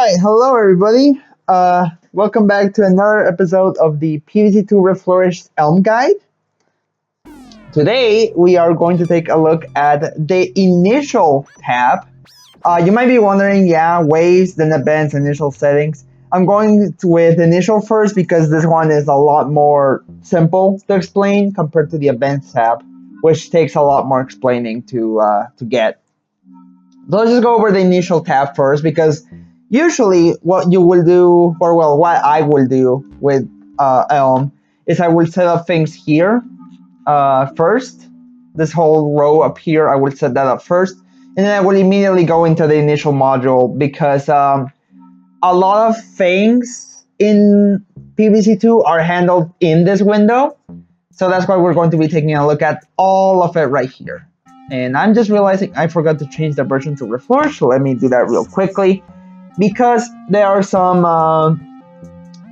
Alright, hello everybody. Welcome back to another episode of the PvZ2 Reflourished Elm Guide. Today we are going to take a look at the initial tab. You might be wondering, waves, then events, initial settings. I'm going with initial first because this one is a lot more simple to explain compared to the events tab, which takes a lot more explaining to get. So let's just go over the initial tab first because usually what you will do, or well, what I will do with Elm is I will set up things here first. This whole row up here, I will set that up first. And then I will immediately go into the initial module because a lot of things in PvZ2 are handled in this window. So that's why we're going to be taking a look at all of it right here. And I'm just realizing I forgot to change the version to Reflourished, so let me do that real quickly. Because there are some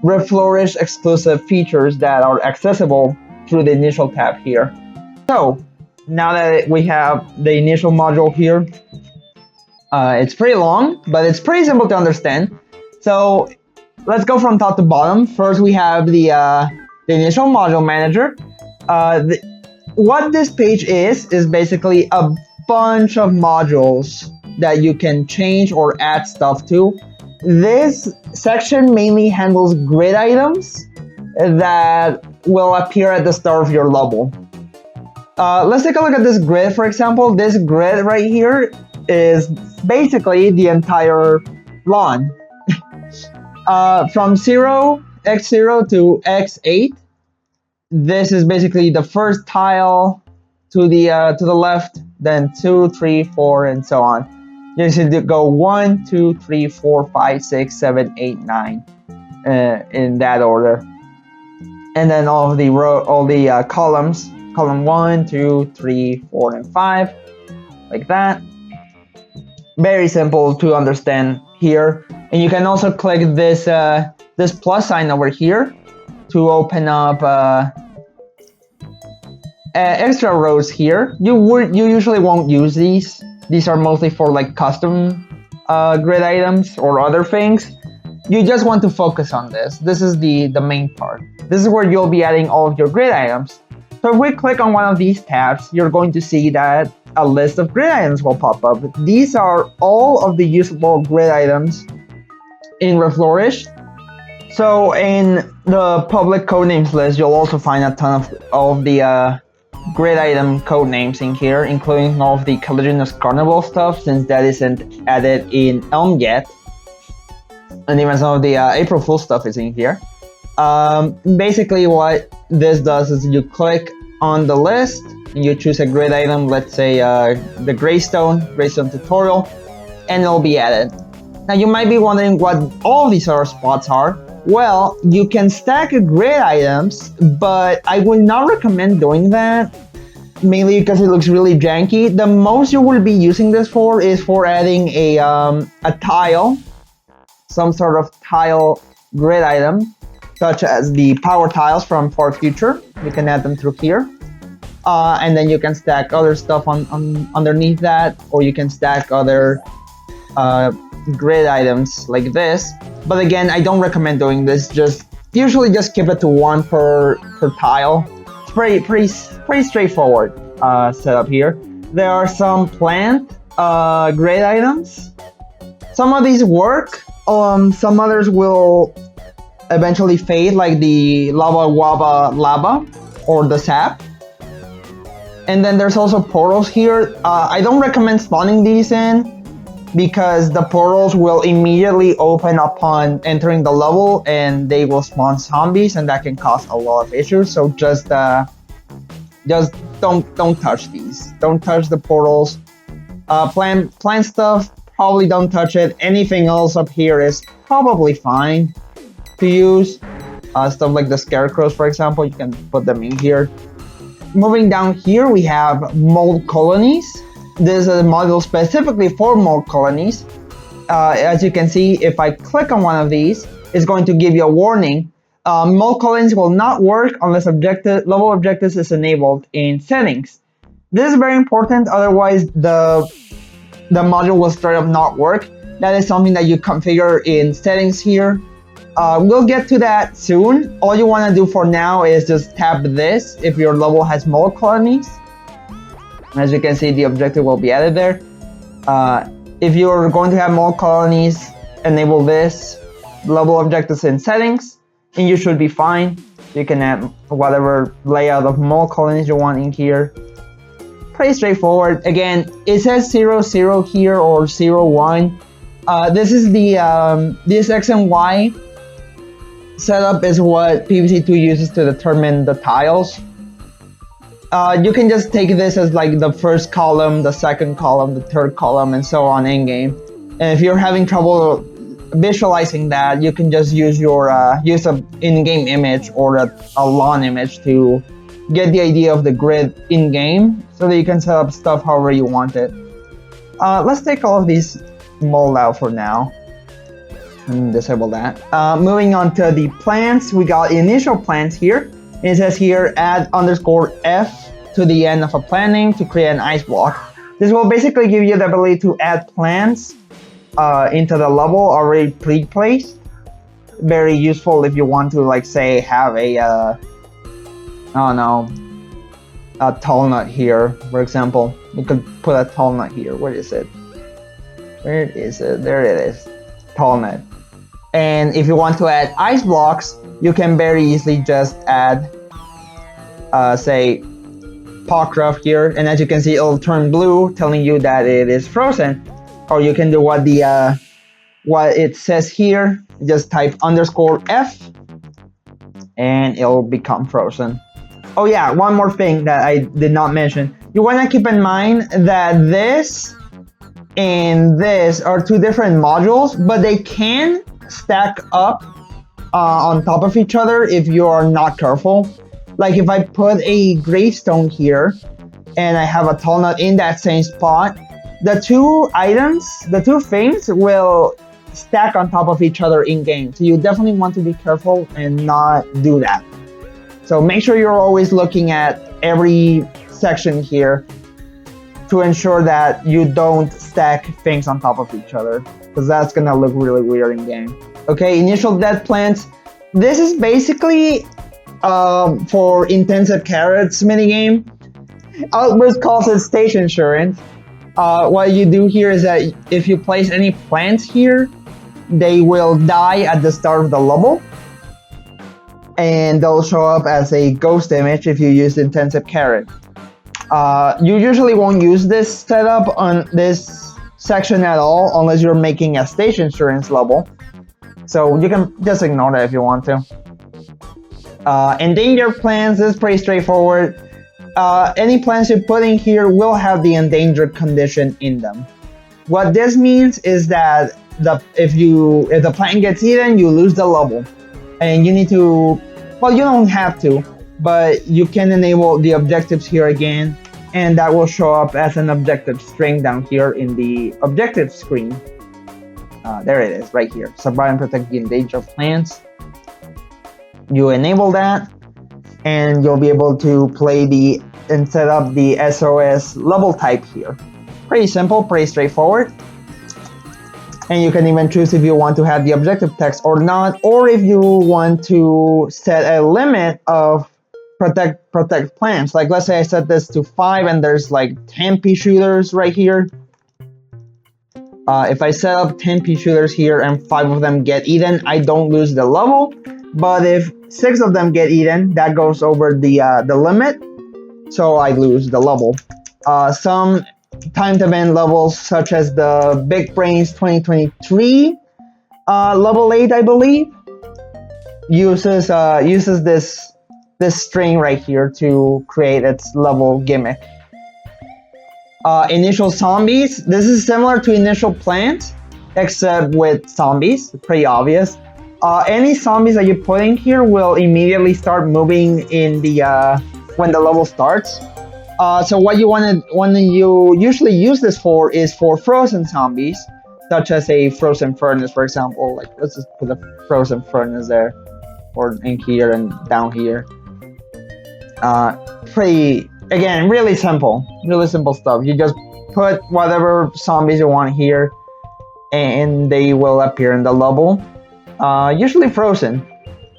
Reflourished exclusive features that are accessible through the initial tab here. So, now that we have the initial module here, it's pretty long, but it's pretty simple to understand. So, let's go from top to bottom. First, we have the initial module manager. What this page is basically a bunch of modules that you can change or add stuff to. This section mainly handles grid items that will appear at the start of your level. Let's take a look at this grid, for example. This grid right here is basically the entire lawn. From x0 to x8. This is basically the first tile to the left, then 2, 3, 4, and so on. You should go 1, 2, 3, 4, 5, 6, 7, 8, 9 in that order. And then all the columns, column 1, 2, 3, 4, and 5, like that. Very simple to understand here. And you can also click this this plus sign over here to open up extra rows here. You usually won't use these. These are mostly for like custom grid items or other things. You just want to focus on this. This is the main part. This is where you'll be adding all of your grid items. So if we click on one of these tabs, you're going to see that a list of grid items will pop up. These are all of the usable grid items in Reflourished. So in the public codenames list, you'll also find a ton of the grid item code names in here, including all of the Collisionous Carnival stuff, since that isn't added in Elm yet. And even some of the April Fool stuff is in here. Basically what this does is you click on the list, and you choose a grid item, let's say the Greystone tutorial, and it'll be added. Now you might be wondering what all these other spots are. Well, you can stack grid items, but I would not recommend doing that, mainly because it looks really janky. The most you will be using this for is for adding a tile, some sort of tile grid item, such as the power tiles from Far Future. You can add them through here. And then you can stack other stuff on underneath that, or you can stack other grid items like this. But again, I don't recommend doing this. Usually just keep it to one per tile. It's pretty straightforward setup here. There are some plant grid items. Some of these work. Some others will eventually fade, like the lava or the sap. And then there's also portals here. I don't recommend spawning these in, because the portals will immediately open upon entering the level and they will spawn zombies, and that can cause a lot of issues. So just don't touch these. Don't touch the portals. Plant stuff, probably don't touch it. Anything else up here is probably fine to use. Stuff like the scarecrows, for example, you can put them in here. Moving down here, we have mold colonies. This is a module specifically for mold colonies. As you can see, if I click on one of these, it's going to give you a warning. Mold colonies will not work unless level objectives is enabled in settings. This is very important, otherwise the module will straight up not work. That is something that you configure in settings here. We'll get to that soon. All you want to do for now is just tap this if your level has more colonies. As you can see, the objective will be added there. If you're going to have more colonies, enable this level objectives in settings, and you should be fine. You can add whatever layout of more colonies you want in here. Pretty straightforward. Again, it says 0, 0 here or 0, 1. This is the this X and Y setup is what PvZ2 uses to determine the tiles. You can just take this as like the first column, the second column, the third column, and so on in game. And if you're having trouble visualizing that, you can just use your use an in-game image or a lawn image to get the idea of the grid in game, so that you can set up stuff however you want it. Let's take all of these mold out for now and disable that. Moving on to the plants, we got initial plants here. It says here add _F to the end of a plant name to create an ice block. This will basically give you the ability to add plants into the level already pre-placed. Very useful if you want to, like, say, have a I don't know, a tall nut here, for example. You could put a tall nut here. Where is it? Where is it? There it is. Tall nut. And if you want to add ice blocks, you can very easily just add, say, Pawcraft here, and as you can see, it'll turn blue, telling you that it is frozen. Or you can do what the what it says here. Just type _F, and it'll become frozen. Oh yeah, one more thing that I did not mention. You want to keep in mind that this and this are two different modules, but they can stack up on top of each other if you are not careful. Like if I put a gravestone here and I have a tall nut in that same spot, the two items, the two things will stack on top of each other in game. So you definitely want to be careful and not do that. So make sure you're always looking at every section here to ensure that you don't stack things on top of each other, because that's gonna look really weird in game. Okay, initial dead plants. This is basically for intensive carrots minigame. Altverz calls it stage insurance. What you do here is that if you place any plants here, they will die at the start of the level, and they'll show up as a ghost image if you use intensive carrot. You usually won't use this setup on this section at all unless you're making a stage insurance level, so you can just ignore that if you want to. Endangered plants is pretty straightforward. Any plants you put in here will have the endangered condition in them. What this means is that if the plant gets eaten, you lose the level, and you need to, well, you don't have to, but you can enable the objectives here again, and that will show up as an objective string down here in the objective screen. There it is, right here. Survive and protect the endangered plants. You enable that, and you'll be able to play and set up the SOS level type here. Pretty simple, pretty straightforward. And you can even choose if you want to have the objective text or not, or if you want to set a limit of protect plants. Like let's say I set this to 5 and there's like 10 pea shooters right here. If I set up 10 pea shooters here and 5 of them get eaten, I don't lose the level. But if 6 of them get eaten, that goes over the limit, so I lose the level. Some timed event levels, such as the Big Brains 2023 level 8, I believe, uses this string right here to create its level gimmick. Initial zombies. This is similar to initial plant, except with zombies. Pretty obvious. Any zombies that you put in here will immediately start moving in the when the level starts. So what you usually use this for is for frozen zombies, such as a frozen furnace, for example. Like let's just put a frozen furnace there, or in here and down here. Again, really simple stuff. You just put whatever zombies you want here, and they will appear in the level, usually frozen.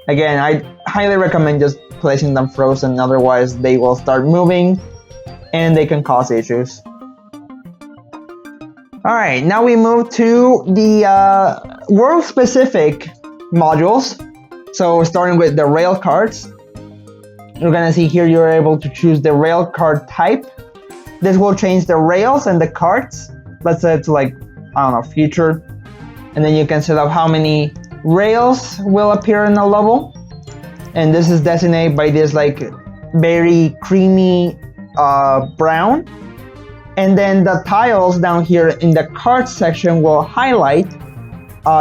Again, I highly recommend just placing them frozen, otherwise they will start moving and they can cause issues. Alright, now we move to the world-specific modules. So starting with the rail cards, you're gonna see here you're able to choose the rail card type. This will change the rails and the cards. Let's set it to like, I don't know, future. And then you can set up how many rails will appear in a level. And this is designated by this like very creamy brown. And then the tiles down here in the card section will highlight,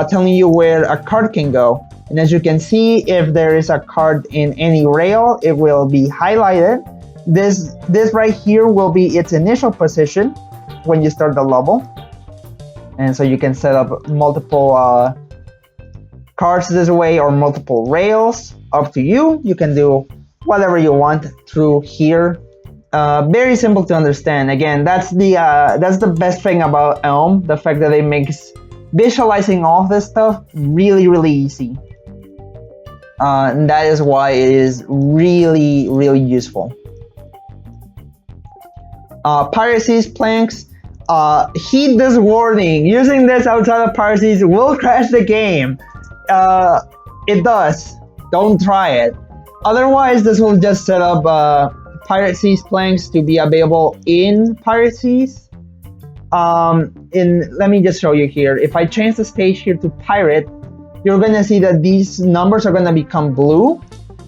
telling you where a card can go. And as you can see, if there is a card in any rail, it will be highlighted. This right here will be its initial position when you start the level. And so you can set up multiple cards this way or multiple rails, up to you. You can do whatever you want through here. Very simple to understand. Again, that's the best thing about Elm, the fact that it makes visualizing all of this stuff really, really easy. And that is why it is really, really useful. Piracies planks. Heed this warning. Using this outside of piracies will crash the game. It does. Don't try it. Otherwise, this will just set up piracies planks to be available in piracies. Let me just show you here. If I change the stage here to pirate, you're gonna see that these numbers are gonna become blue.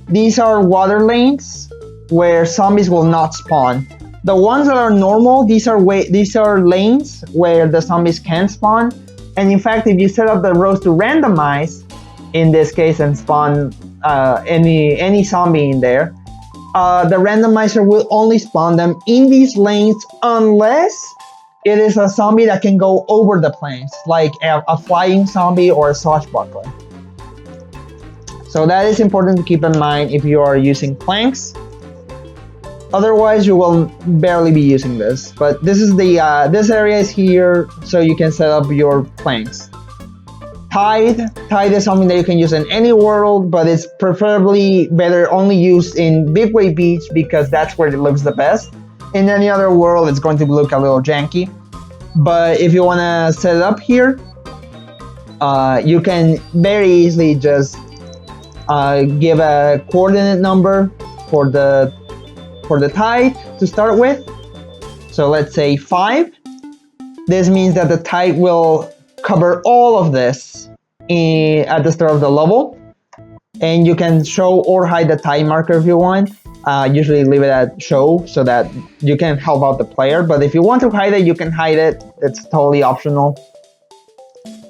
These are water lanes where zombies will not spawn. The ones that are normal, these are lanes where the zombies can spawn. And in fact, if you set up the rows to randomize, in this case, and spawn any zombie in there, the randomizer will only spawn them in these lanes unless it is a zombie that can go over the planes, like a flying zombie or a swashbuckler. So that is important to keep in mind if you are using planks. Otherwise, you will barely be using this. But this is this area is here, so you can set up your planks. Tide is something that you can use in any world, but it's preferably better only used in Big Wave Beach because that's where it looks the best. In any other world, it's going to look a little janky. But if you want to set it up here, you can very easily just give a coordinate number for the tide to start with. So let's say 5. This means that the tide will cover all of this at the start of the level. And you can show or hide the tide marker if you want. Usually leave it at show so that you can help out the player. But if you want to hide it, you can hide it. It's totally optional.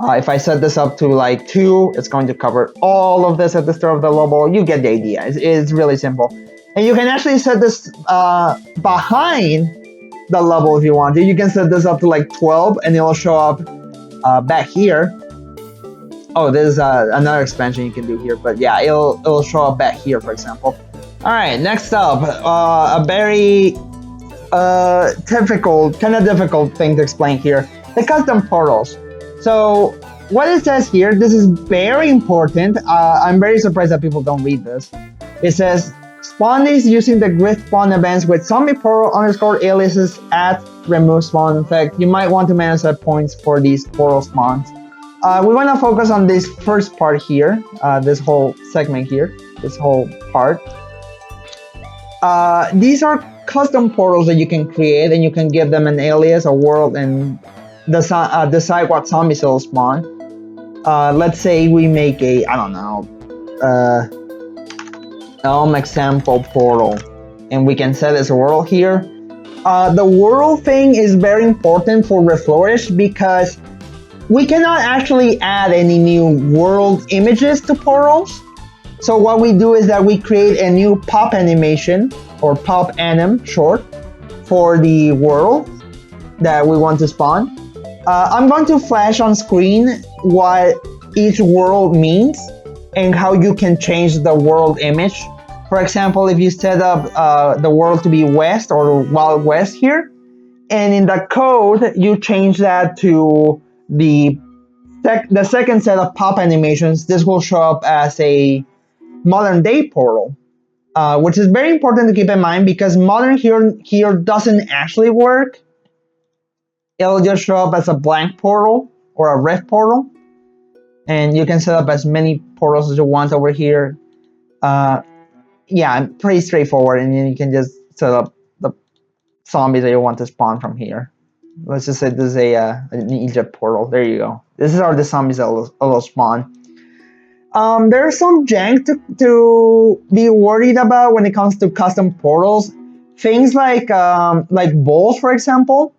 If I set this up to like 2, it's going to cover all of this at the start of the level. You get the idea. It's really simple. And you can actually set this behind the level if you want to. You can set this up to like 12 and it will show up back here. Oh, there's another expansion you can do here. But yeah, it'll show up back here, for example. Alright, next up, a very kind of difficult thing to explain here. The custom portals. So what it says here, this is very important. I'm very surprised that people don't read this. It says, spawn these using the grid spawn events with zombie portal _ aliases at remove spawn effect. You might want to manage set points for these portal spawns. We want to focus on this first part here, this whole segment here, this whole part. These are custom portals that you can create, and you can give them an alias, a world, and decide what zombies will spawn. Let's say we make a, I don't know, Elm example portal, and we can set this world here. The world thing is very important for Reflourished because we cannot actually add any new world images to portals. So what we do is that we create a new pop animation, or pop anim short, for the world that we want to spawn. I'm going to flash on screen what each world means and how you can change the world image. For example, if you set up the world to be west or Wild West here, and in the code you change that to the the second set of pop animations, this will show up as a modern day portal, which is very important to keep in mind because modern here doesn't actually work. It'll just show up as a blank portal or a rift portal, and you can set up as many portals as you want over here. Yeah, pretty straightforward, and then you can just set up the zombies that you want to spawn from here. Let's just say this is an Egypt portal. There you go. This is the zombies that will spawn. There's some jank to be worried about when it comes to custom portals. Things like bulls, for example.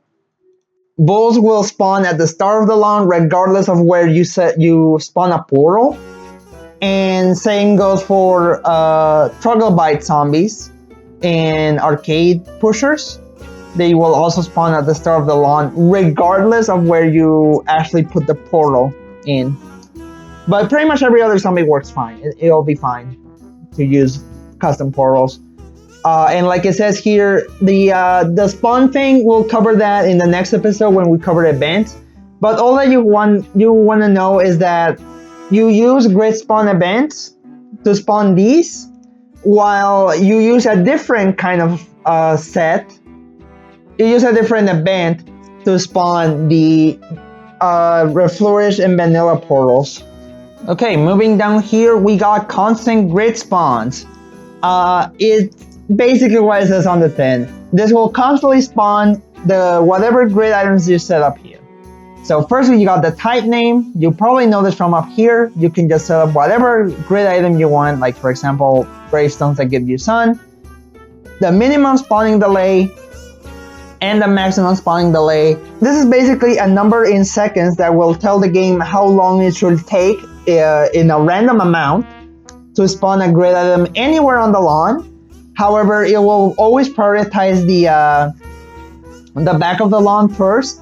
Bulls will spawn at the start of the lawn regardless of where you spawn a portal. And same goes for troglodyte zombies and arcade pushers. They will also spawn at the start of the lawn regardless of where you actually put the portal in. But pretty much every other zombie works fine. It'll be fine to use custom portals. And like it says here, the spawn thing, we'll cover that in the next episode when we cover events. But all that you want to know is that you use grid spawn events to spawn these, while you use a different kind of set. You use a different event to spawn the Reflourished and vanilla portals. Okay, moving down here, we got constant grid spawns. It's basically what it says on the tin. This will constantly spawn whatever grid items you set up here. So firstly, you got the type name. You probably know this from up here. You can just set up whatever grid item you want, like for example, gravestones that give you sun. The minimum spawning delay and the maximum spawning delay. This is basically a number in seconds that will tell the game how long it should take in a random amount to spawn a grid item anywhere on the lawn. However, it will always prioritize the back of the lawn first,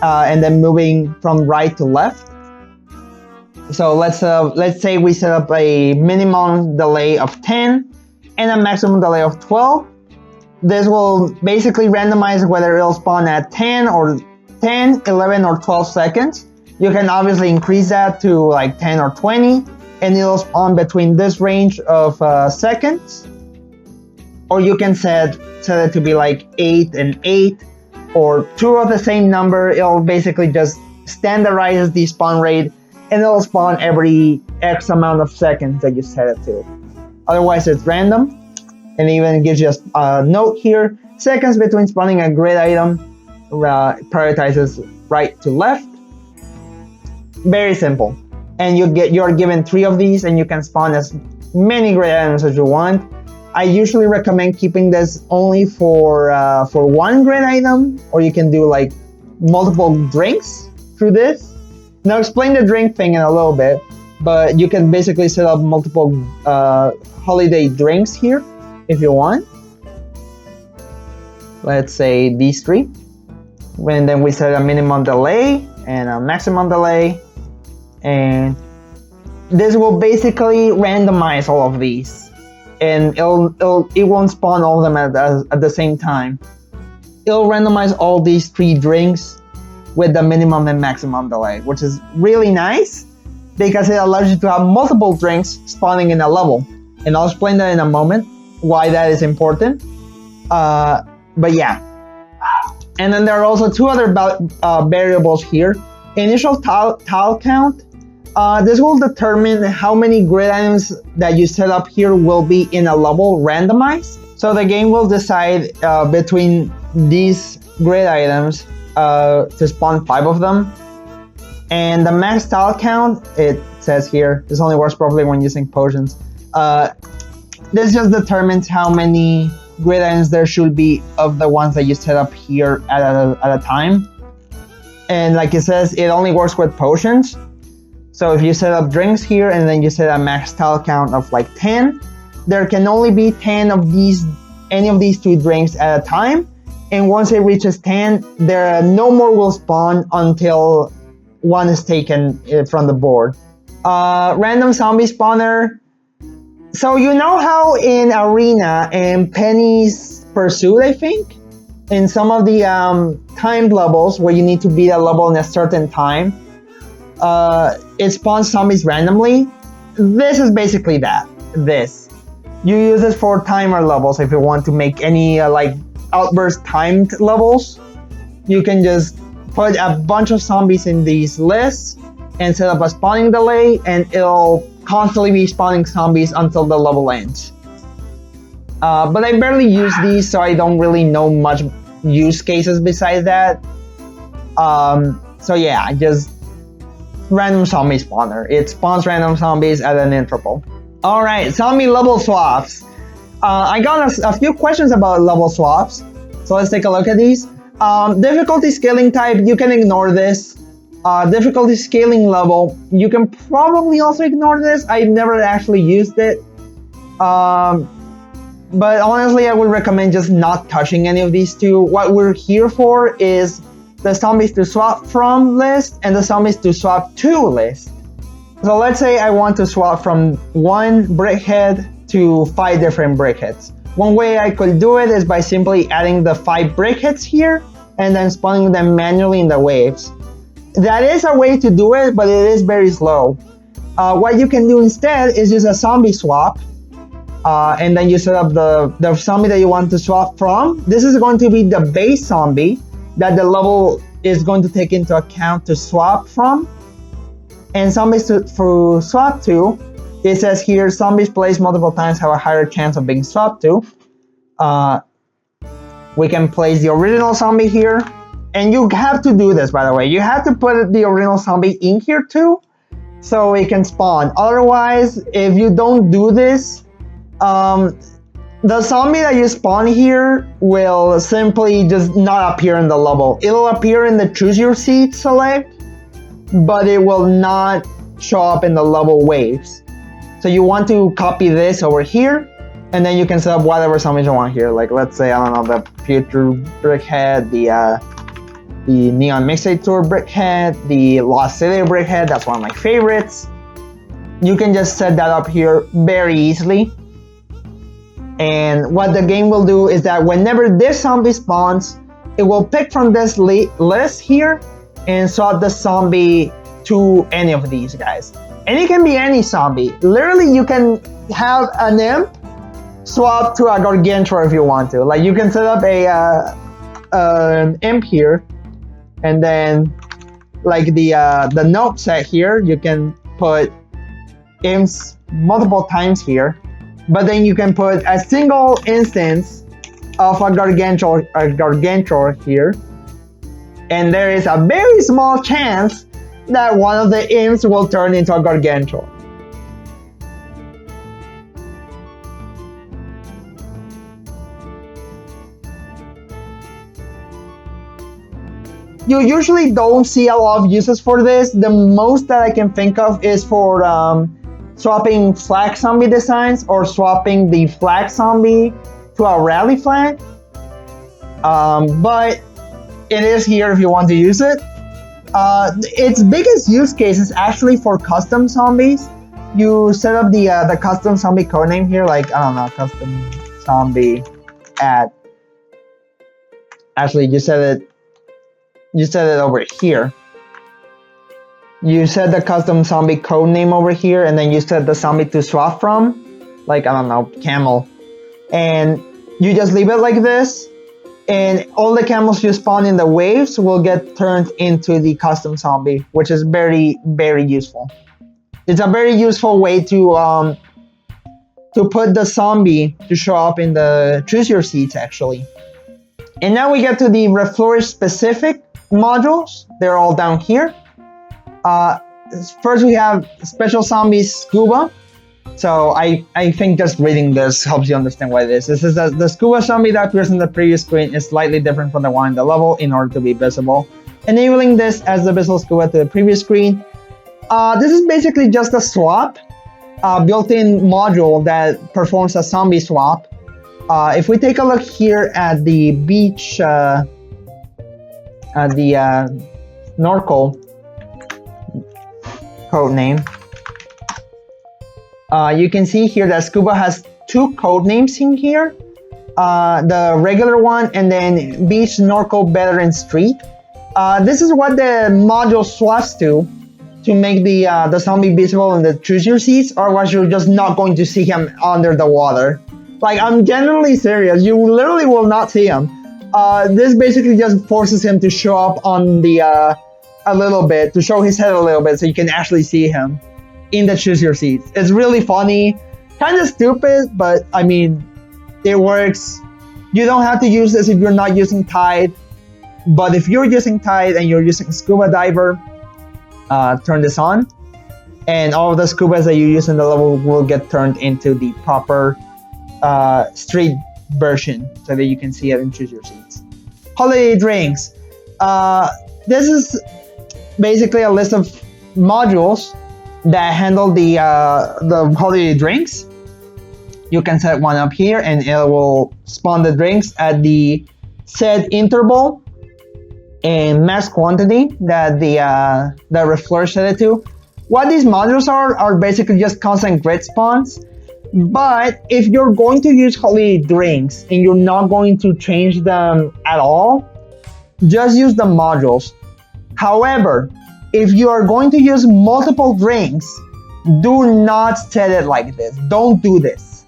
and then moving from right to left. So let's say we set up a minimum delay of 10 and a maximum delay of 12. This will basically randomize whether it'll spawn at 10, 11, or 12 seconds. You can obviously increase that to like 10 or 20, and it'll spawn between this range of seconds. Or you can set it to be like 8 and 8, or 2 of the same number. It'll basically just standardize the spawn rate, and it'll spawn every X amount of seconds that you set it to. Otherwise, it's random. And even gives you a note here. Seconds between spawning a grid item prioritizes right to left. Very simple. And you're given 3 of these, and you can spawn as many grid items as you want. I usually recommend keeping this only for one grid item, or you can do like multiple drinks through this. Now, I'll explain the drink thing in a little bit, but you can basically set up multiple holiday drinks here if you want. Let's say these 3. And then we set a minimum delay and a maximum delay. And this will basically randomize all of these. And it won't spawn all of them at the same time. It'll randomize all these 3 drinks with the minimum and maximum delay, which is really nice because it allows you to have multiple drinks spawning in a level. And I'll explain that in a moment, why that is important. But yeah. And then there are also 2 other variables here. Initial tile count. This will determine how many grid items that you set up here will be in a level randomized. So the game will decide between these grid items to spawn 5 of them. And the max tile count, it says here, this only works properly when using potions. This just determines how many grid items there should be of the ones that you set up here at a time. And like it says, it only works with potions. So if you set up drinks here and then you set a max tile count of like 10, there can only be 10 of any of these 2 drinks at a time. And once it reaches 10, no more will spawn until one is taken from the board. Random zombie spawner. So you know how in Arena and Penny's Pursuit, I think, in some of the timed levels where you need to beat a level in a certain time, it spawns zombies randomly. This is basically that. This. You use it for timer levels if you want to make any like Altverz timed levels. You can just put a bunch of zombies in these lists and set up a spawning delay, and it'll constantly be spawning zombies until the level ends. But I barely use these, so I don't really know much use cases besides that. So yeah, just random zombie spawner. It spawns random zombies at an interval. Alright, zombie level swaps. I got a few questions about level swaps, so let's take a look at these. Difficulty scaling type, you can ignore this. Difficulty scaling level, you can probably also ignore this. I've never actually used it. But honestly, I would recommend just not touching any of these two. What we're here for is the zombies to swap from list and the zombies to swap to list. So let's say I want to swap from 1 brickhead to 5 different brickheads. One way I could do it is by simply adding the 5 brickheads here and then spawning them manually in the waves. That is a way to do it, but it is very slow. What you can do instead is use a zombie swap, and then you set up the zombie that you want to swap from. This is going to be the base zombie that the level is going to take into account to swap from. And zombies to swap to, it says here, zombies placed multiple times have a higher chance of being swapped to. We can place the original zombie here. And you have to do this, by the way. You have to put the original zombie in here too, so it can spawn. Otherwise, if you don't do this, the zombie that you spawn here will simply just not appear in the level. It'll appear in the choose your seat select, but it will not show up in the level waves. So you want to copy this over here, and then you can set up whatever zombies you want here. Like, let's say, I don't know, the Future Brickhead, the Neon Mixtape Tour Brickhead, the Lost City Brickhead. That's one of my favorites. You can just set that up here very easily. And what the game will do is that whenever this zombie spawns, it will pick from this list here and swap the zombie to any of these guys. And it can be any zombie. Literally, you can have an imp swap to a Gargantua if you want to. Like, you can set up an imp here, and then like the note set here, you can put imps multiple times here, but then you can put a single instance of a Gargantua here, and there is a very small chance that one of the imps will turn into a Gargantua. You usually don't see a lot of uses for this. The most that I can think of is for swapping flag zombie designs or swapping the flag zombie to a rally flag. But it is here if you want to use it. Its biggest use case is actually for custom zombies. You set up the custom zombie codename here, like, I don't know, custom zombie at. Actually, you set it over here. You set the custom zombie code name over here, and then you set the zombie to swap from, like, I don't know, camel. And you just leave it like this, and all the camels you spawn in the waves will get turned into the custom zombie, which is very, very useful. It's a very useful way to put the zombie to show up in the choose your seats, actually. And now we get to the Reflourished specific modules. They're all down here. First we have Special Zombies Scuba. So I think just reading this helps you understand what it is. This is the Scuba zombie that appears on the previous screen is slightly different from the one in the level in order to be visible. Enabling this as the visible Scuba to the previous screen. This is basically just a swap, built-in module that performs a zombie swap. If we take a look here at the beach, snorkel code name, you can see here that Scuba has 2 code names in here, the regular one and then beach, snorkel, better, and street. This is what the module swaps to. to make the zombie visible in the choose your seats, otherwise you're just not going to see him under the water. Like, I'm genuinely serious, you literally will not see him. This basically just forces him to show up on the a little bit, to show his head a little bit, so you can actually see him in the choose your seats. It's really funny, kind of stupid, but I mean, it works. You don't have to use this if you're not using Tide, but if you're using Tide and you're using Scuba Diver, turn this on, and all of the scubas that you use in the level will get turned into the proper street version, so that you can see it and choose your seats. Holiday drinks. This is basically a list of modules that handle the holiday drinks. You can set one up here, and it will spawn the drinks at the set interval and max quantity that the Reflourished set it to. What these modules are basically just constant grid spawns. But if you're going to use holiday drinks and you're not going to change them at all, just use the modules. However, if you are going to use multiple drinks, do not set it like this. Don't do this.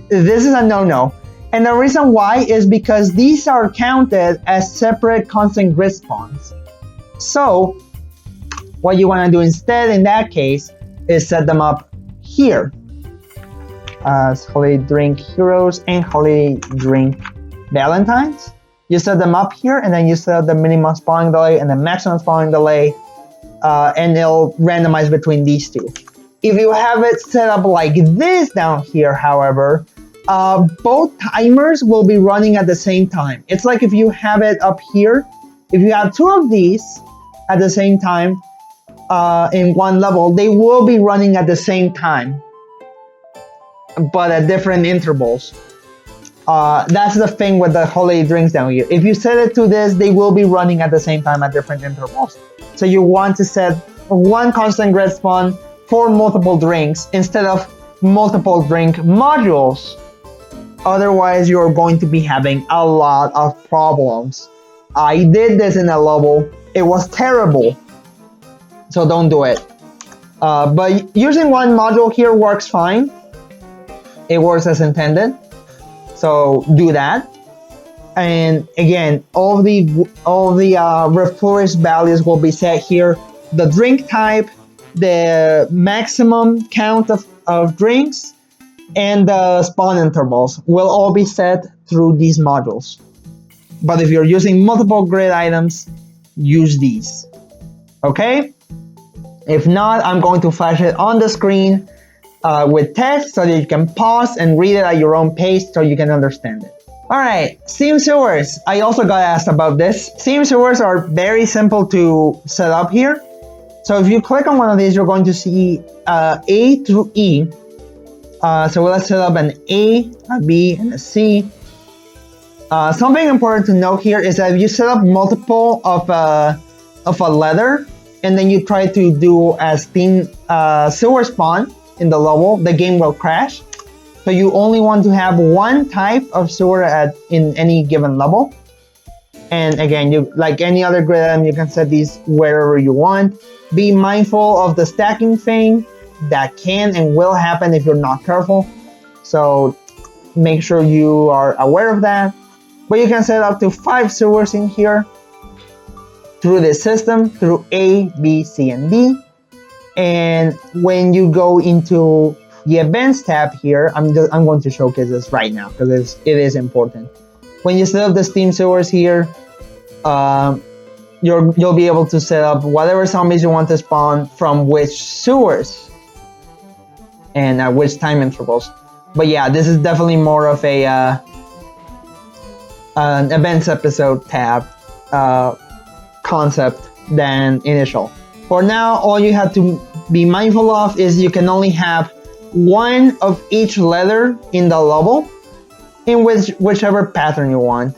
This is a no-no. And the reason why is because these are counted as separate constant grid spawns. So what you want to do instead in that case is set them up here as holiday drink heroes and holiday drink valentines. You set them up here, and then you set the minimum spawning delay and the maximum spawning delay, and it'll randomize between these two. If you have it set up like this down here, however, both timers will be running at the same time. It's like if you have it up here, if you have two of these at the same time in one level, they will be running at the same time, but at different intervals. That's the thing with the holiday drinks down here. If you set it to this, they will be running at the same time at different intervals. So you want to set one constant grid spawn for multiple drinks instead of multiple drink modules. Otherwise, you're going to be having a lot of problems. I did this in a level. It was terrible. So don't do it. But using one module here works fine. It works as intended. So do that. And again, all the Reflourished values will be set here. The drink type, the maximum count of drinks, and the spawn intervals will all be set through these modules. But if you're using multiple grid items, use these. Okay? If not, I'm going to flash it on the screen with text so that you can pause and read it at your own pace so you can understand it. Alright, seam sewers. I also got asked about this. Seam sewers are very simple to set up here. So if you click on one of these, you're going to see A through E. So let's set up an A, a B, and a C. Something important to note here is that if you set up multiple of a letter, and then you try to do a steam sewer spawn in the level, the game will crash. So you only want to have one type of sewer in any given level. And again, you like any other grid item, you can set these wherever you want. Be mindful of the stacking thing. That can and will happen if you're not careful. So make sure you are aware of that. But you can set up to 5 sewers in here through this system, through A, B, C, and D. And when you go into the events tab here, I'm going to showcase this right now because it is important. When you set up the steam sewers here, you'll be able to set up whatever zombies you want to spawn from which sewers and at which time intervals. But yeah, this is definitely more of a an events episode tab concept than initial. For now, all you have to be mindful of is you can only have one of each letter in the level in whichever pattern you want.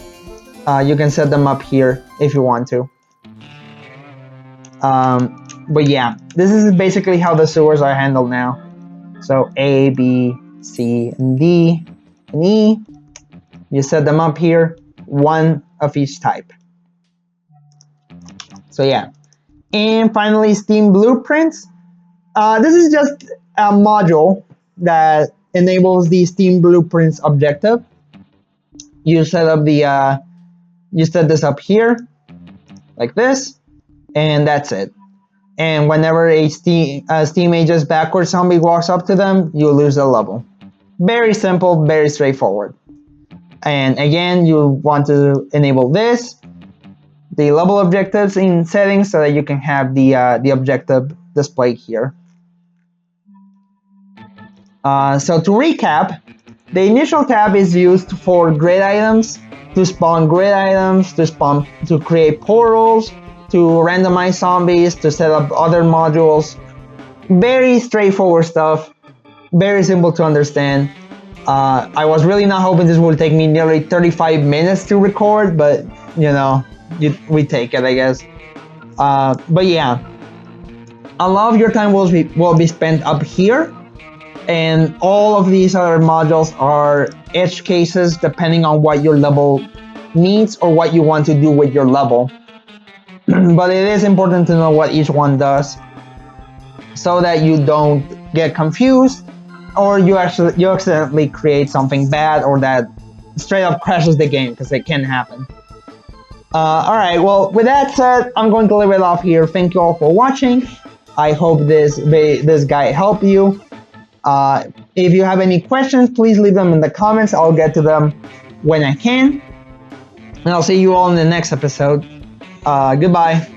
You can set them up here if you want to. But yeah, this is basically how the sewers are handled now. So A, B, C, and D, and E. You set them up here, one of each type. So yeah, And finally, Steam Blueprints. This is just a module that enables the Steam Blueprints objective. You set up you set this up here, like this, and that's it. And whenever a Steam Aegis backward zombie walks up to them, you lose a level. Very simple, very straightforward. And again, you want to enable this, the level objectives in settings, so that you can have the objective displayed here. So to recap, the initial tab is used for grid items, to spawn grid items, to create portals, to randomize zombies, to set up other modules. Very straightforward stuff, very simple to understand. I was really not hoping this would take me nearly 35 minutes to record, but you know, we take it, I guess. But yeah, a lot of your time will be spent up here, and all of these other modules are edge cases depending on what your level needs or what you want to do with your level. But it is important to know what each one does, so that you don't get confused, or you accidentally create something bad, or that straight up crashes the game, because it can happen. Alright, well, with that said, I'm going to leave it off here. Thank you all for watching. I hope this guide helped you. If you have any questions, please leave them in the comments. I'll get to them when I can. And I'll see you all in the next episode. Goodbye.